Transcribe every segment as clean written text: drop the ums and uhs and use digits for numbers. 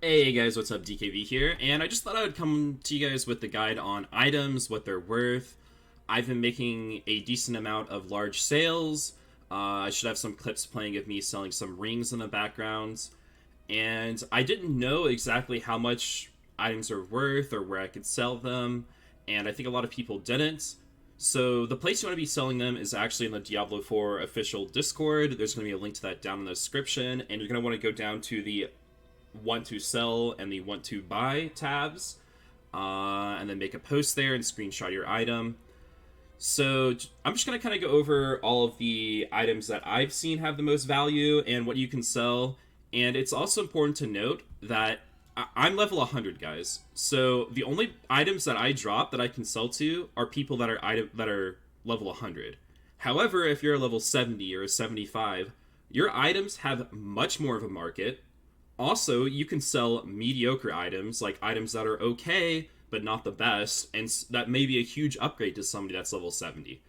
Hey guys, what's up? DKV here, and I just thought I would come to you guys with the guide on items, what they're worth. I've been making a decent amount of large sales. I should have some clips playing of me selling some rings in the background. And I didn't know exactly how much items are worth or where I could sell them, and I think a lot of people didn't. So the place you want to be selling them is actually in the Diablo 4 official Discord. There's going to be a link to that down in the description, and you're going to want to go down to the want to sell and the want to buy tabs, and then make a post there and screenshot your item. So I'm just going to kind of go over all of the items that I've seen have the most value and what you can sell. And it's also important to note that I'm level 100, guys. So the only items that I drop that I can sell to are people that are level 100. However, if you're a level 70 or a 75, your items have much more of a market. Also, you can sell mediocre items, like items that are okay, but not the best, and that may be a huge upgrade to somebody that's level 70.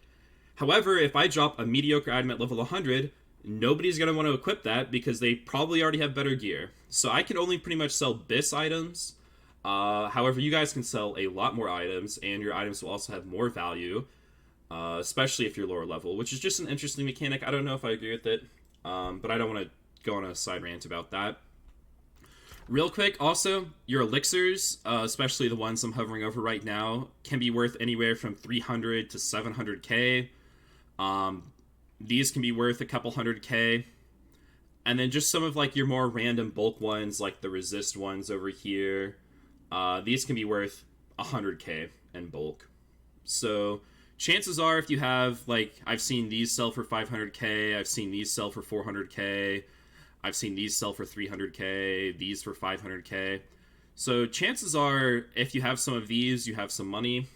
However, if I drop a mediocre item at level 100, nobody's going to want to equip that because they probably already have better gear. So I can only pretty much sell BIS items. However, you guys can sell a lot more items, and your items will also have more value, especially if you're lower level, which is just an interesting mechanic. I don't know if I agree with it, but I don't want to go on a side rant about that. Real quick, also, your elixirs, especially the ones I'm hovering over right now, can be worth anywhere from 300 to 700k. These can be worth a couple 100k. And then just some of like your more random bulk ones, like the resist ones over here. These can be worth 100k in bulk. So chances are, if you have, like, I've seen these sell for 500k, I've seen these sell for 400k, I've seen these sell for 300k, these for 500k. So chances are, if you have some of these, you have some money.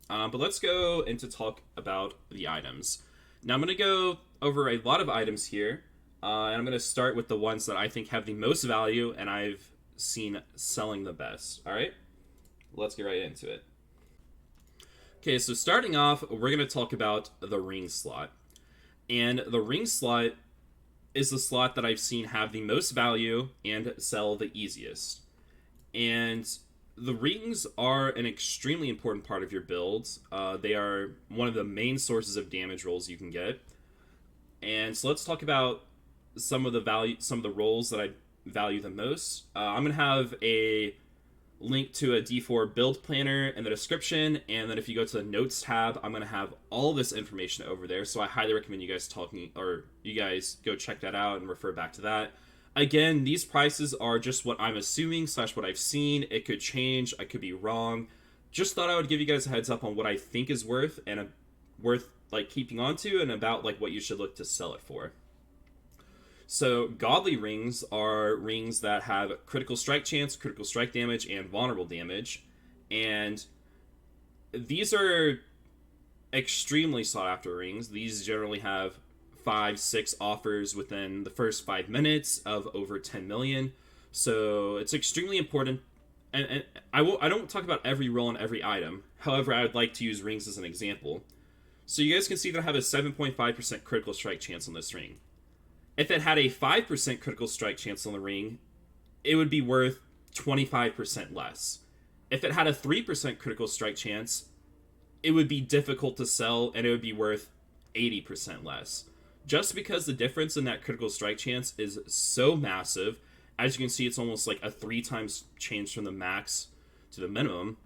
But let's go into talk about the items. Now I'm going to go over a lot of items here. And I'm going to start with the ones that I think have the most value and I've seen selling the best. Alright? Let's get right into it. Okay, so starting off, we're going to talk about the ring slot. And the ring slot is the slot that I've seen have the most value and sell the easiest. And the rings are an extremely important part of your builds. They are one of the main sources of damage rolls you can get. And so let's talk about some of the rolls that I value the most. I'm going to have a link to a D4 build planner in the description, and then if you go to the notes tab, I'm going to have all this information over there, so I highly recommend you guys go check that out and refer back to that. Again, these prices are just what I'm assuming / what I've seen. It could change, I could be wrong. Just thought I would give you guys a heads up on what I think is worth and worth like keeping on to, and about like what you should look to sell it for. So, godly rings are rings that have critical strike chance, critical strike damage, and vulnerable damage. And these are extremely sought after rings. These generally have 5-6 offers within the first 5 minutes of over 10 million. So, it's extremely important. And I don't talk about every roll on every item. However, I would like to use rings as an example. So, you guys can see that I have a 7.5% critical strike chance on this ring. If it had a 5% critical strike chance on the ring, it would be worth 25% less. If it had a 3% critical strike chance, it would be difficult to sell, and it would be worth 80% less. Just because the difference in that critical strike chance is so massive, as you can see, it's almost like a 3 times change from the max to the minimum.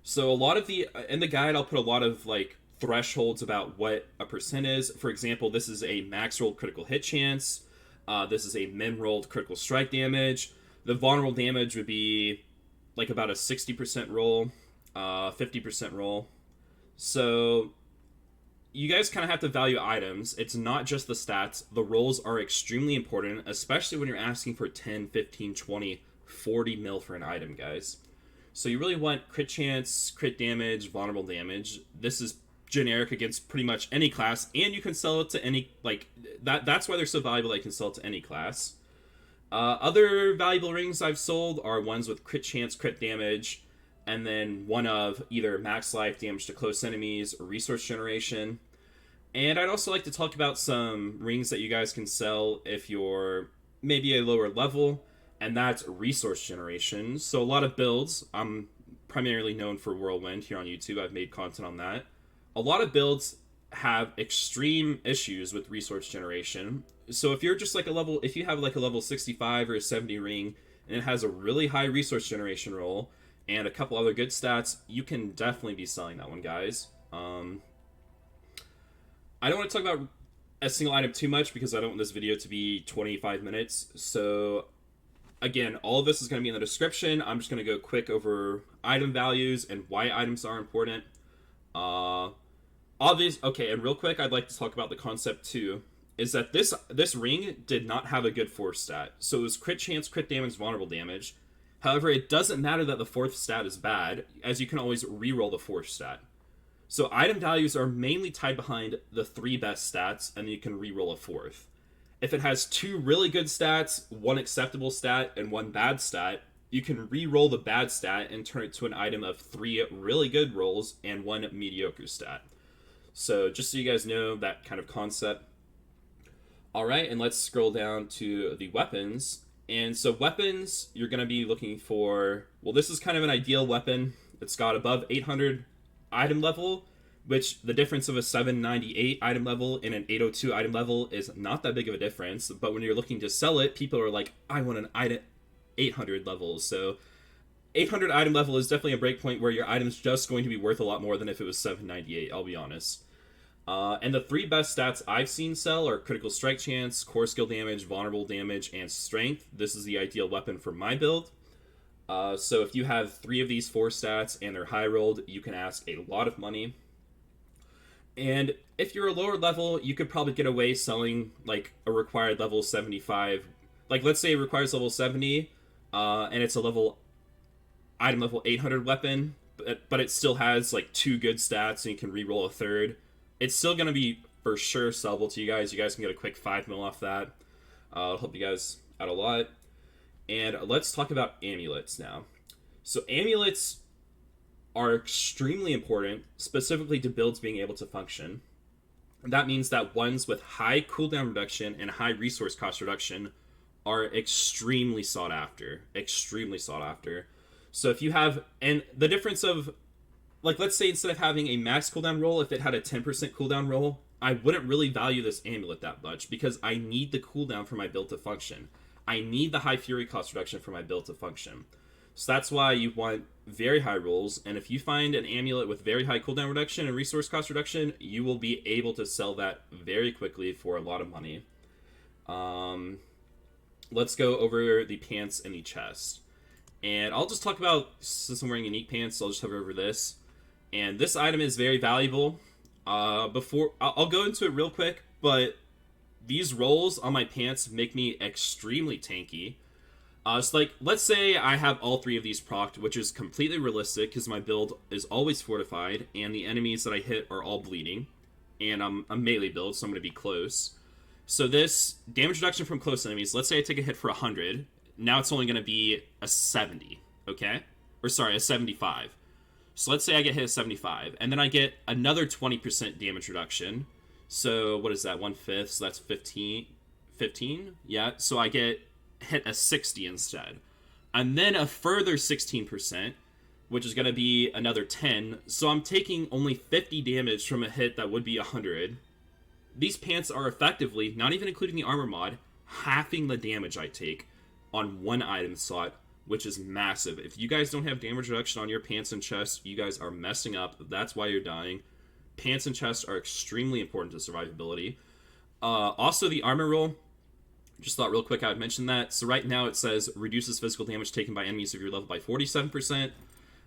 So in the guide, I'll put a lot of like thresholds about what a percent is. For example, this is a max rolled critical hit chance. This is a min rolled critical strike damage. The vulnerable damage would be like about a 60% roll, 50% roll. So you guys kind of have to value items. It's not just the stats. The rolls are extremely important, especially when you're asking for 10, 15, 20, 40 mil for an item, guys. So you really want crit chance, crit damage, vulnerable damage. This is generic against pretty much any class, and you can sell it to any, like, that's why they're so valuable. I can sell it to any class. Other valuable rings I've sold are ones with crit chance, crit damage, and then one of either max life, damage to close enemies, or resource generation. And I'd also like to talk about some rings that you guys can sell if you're maybe a lower level. and that's resource generation. So a lot of builds, I'm primarily known for Whirlwind here on YouTube. I've made content on that. A lot of builds have extreme issues with resource generation. So if you're just like if you have like a level 65 or a 70 ring, and it has a really high resource generation roll and a couple other good stats, you can definitely be selling that one, guys. I don't want to talk about a single item too much because I don't want this video to be 25 minutes. So again, all of this is going to be in the description. I'm just going to go quick over item values and why items are important. Okay, and real quick, I'd like to talk about the concept too, is that this ring did not have a good fourth stat. So it was crit chance, crit damage, vulnerable damage. However, it doesn't matter that the fourth stat is bad, as you can always reroll the fourth stat. So item values are mainly tied behind the 3 best stats, and then you can reroll a fourth. If it has 2 really good stats, 1 acceptable stat, and 1 bad stat, you can re-roll the bad stat and turn it to an item of 3 really good rolls and 1 mediocre stat. So just so you guys know that kind of concept. Alright, and let's scroll down to the weapons. And so weapons, you're going to be looking for, well, this is kind of an ideal weapon. It's got above 800 item level, which the difference of a 798 item level and an 802 item level is not that big of a difference. But when you're looking to sell it, people are like, I want an item 800 levels. So 800 item level is definitely a breakpoint where your item's just going to be worth a lot more than if it was 798, I'll be honest. And the 3 best stats I've seen sell are critical strike chance, core skill damage, vulnerable damage, and strength. This is the ideal weapon for my build. So if you have 3 of these 4 stats and they're high rolled, you can ask a lot of money. And if you're a lower level, you could probably get away selling like a required level 75. Like let's say it requires level 70, and it's a item level 800 weapon, but it still has like 2 good stats and you can reroll a third. It's still going to be for sure sellable to you guys. You guys can get a quick 5 mil off that. It'll help you guys out a lot. And let's talk about amulets now. So amulets are extremely important, specifically to builds being able to function. That means that ones with high cooldown reduction and high resource cost reduction are extremely sought after. Extremely sought after. So if you have, and the difference of, like let's say instead of having a max cooldown roll, if it had a 10% cooldown roll, I wouldn't really value this amulet that much because I need the cooldown for my build to function. I need the high fury cost reduction for my build to function. So that's why you want very high rolls, and if you find an amulet with very high cooldown reduction and resource cost reduction, you will be able to sell that very quickly for a lot of money. Let's go over the pants and the chest. And I'll just talk about, since I'm wearing unique pants, so I'll just hover over this. And this item is very valuable. I'll go into it real quick, but these rolls on my pants make me extremely tanky. So like, let's say I have all 3 of these procced, which is completely realistic because my build is always fortified, and the enemies that I hit are all bleeding. And I'm a melee build, so I'm going to be close. So this damage reduction from close enemies, let's say I take a hit for 100. Now it's only going to be a 70, okay? Or sorry, a 75. So let's say I get hit a 75, and then I get another 20% damage reduction. So what is that, 1/5? So that's 15? Yeah, so I get hit a 60 instead. And then a further 16%, which is going to be another 10. So I'm taking only 50 damage from a hit that would be 100. These pants are effectively, not even including the armor mod, halving the damage I take on one item slot, which is massive. If you guys don't have damage reduction on your pants and chest, you guys are messing up. That's why you're dying. Pants and chest are extremely important to survivability. Also, the armor roll, just thought real quick I would mention that. So right now it says reduces physical damage taken by enemies of your level by 47%.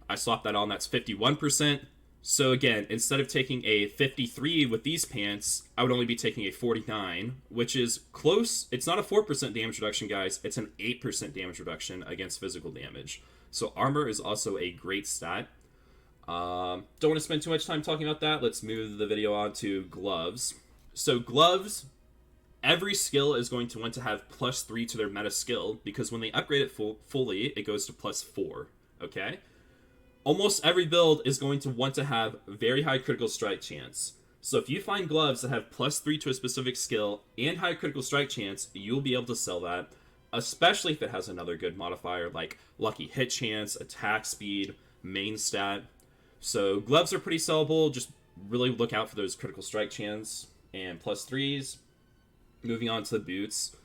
I swapped that on, that's 51%. So again, instead of taking a 53 with these pants, I would only be taking a 49, which is close. It's not a 4% damage reduction, guys. It's an 8% damage reduction against physical damage. So armor is also a great stat. Don't want to spend too much time talking about that. Let's move the video on to gloves. So gloves, every skill is going to want to have +3 to their meta skill, because when they upgrade it fully, it goes to +4, okay? Almost every build is going to want to have very high critical strike chance. So if you find gloves that have +3 to a specific skill and high critical strike chance, you'll be able to sell that. especially if it has another good modifier like lucky hit chance, attack speed, main stat. So gloves are pretty sellable. Just really look out for those critical strike chance and +3s. Moving on to the boots.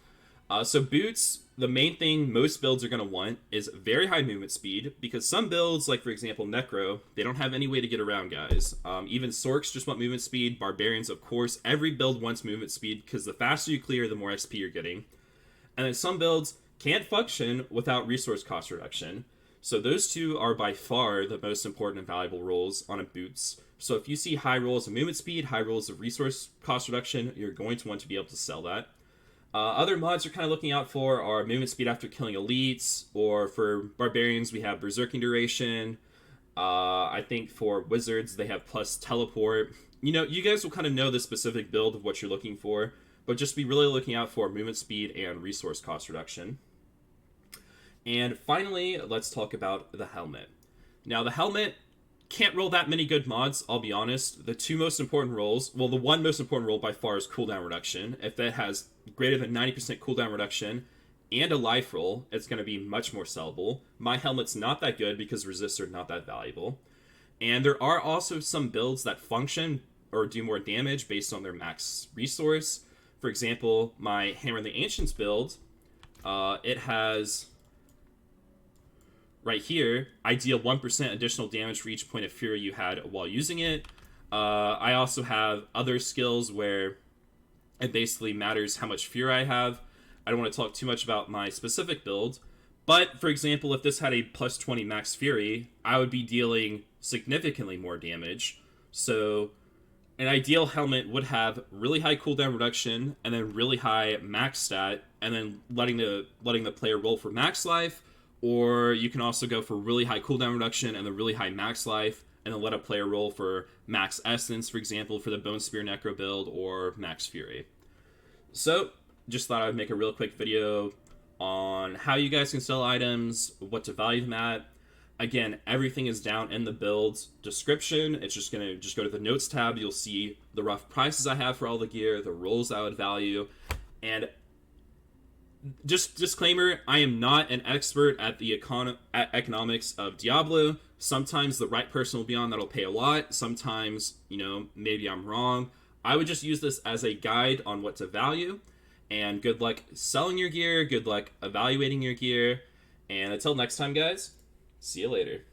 So boots, the main thing most builds are going to want is very high movement speed, because some builds, like for example Necro, they don't have any way to get around, guys. Even Sorks just want movement speed. Barbarians, of course, every build wants movement speed, because the faster you clear, the more XP you're getting. And then some builds can't function without resource cost reduction. So those two are by far the most important and valuable roles on a boots. So if you see high rolls of movement speed, high rolls of resource cost reduction, you're going to want to be able to sell that. Other mods you're kind of looking out for are movement speed after killing elites, or for barbarians we have berserking duration. I think for wizards they have plus teleport. You know, you guys will kind of know the specific build of what you're looking for, but just be really looking out for movement speed and resource cost reduction. And finally, let's talk about the helmet. Now, the helmet can't roll that many good mods, I'll be honest. The two most important roles, well, the one most important role by far is cooldown reduction. If that has greater than 90% cooldown reduction and a life roll, it's going to be much more sellable. My helmet's not that good because resists are not that valuable. And there are also some builds that function or do more damage based on their max resource. For example, my Hammer of the Ancients build, it has... right here, I deal 1% additional damage for each point of fury you had while using it. I also have other skills where it basically matters how much fury I have. I don't want to talk too much about my specific build, but for example, if this had a plus 20 max fury, I would be dealing significantly more damage. So an ideal helmet would have really high cooldown reduction and then really high max stat, and then letting the player roll for max life. Or you can also go for really high cooldown reduction and then really high max life, and then let a player roll for max essence, for example, for the Bone Spear Necro build, or max fury. So, just thought I would make a real quick video on how you guys can sell items, what to value them at. Again, everything is down in the build description. It's just gonna go to the notes tab. You'll see the rough prices I have for all the gear, the rolls I would value, and just disclaimer, I am not an expert at the economics of Diablo. Sometimes the right person will be on that'll pay a lot. Sometimes, you know, maybe I'm wrong. I would just use this as a guide on what to value. And good luck selling your gear. Good luck evaluating your gear. And until next time, guys, see you later.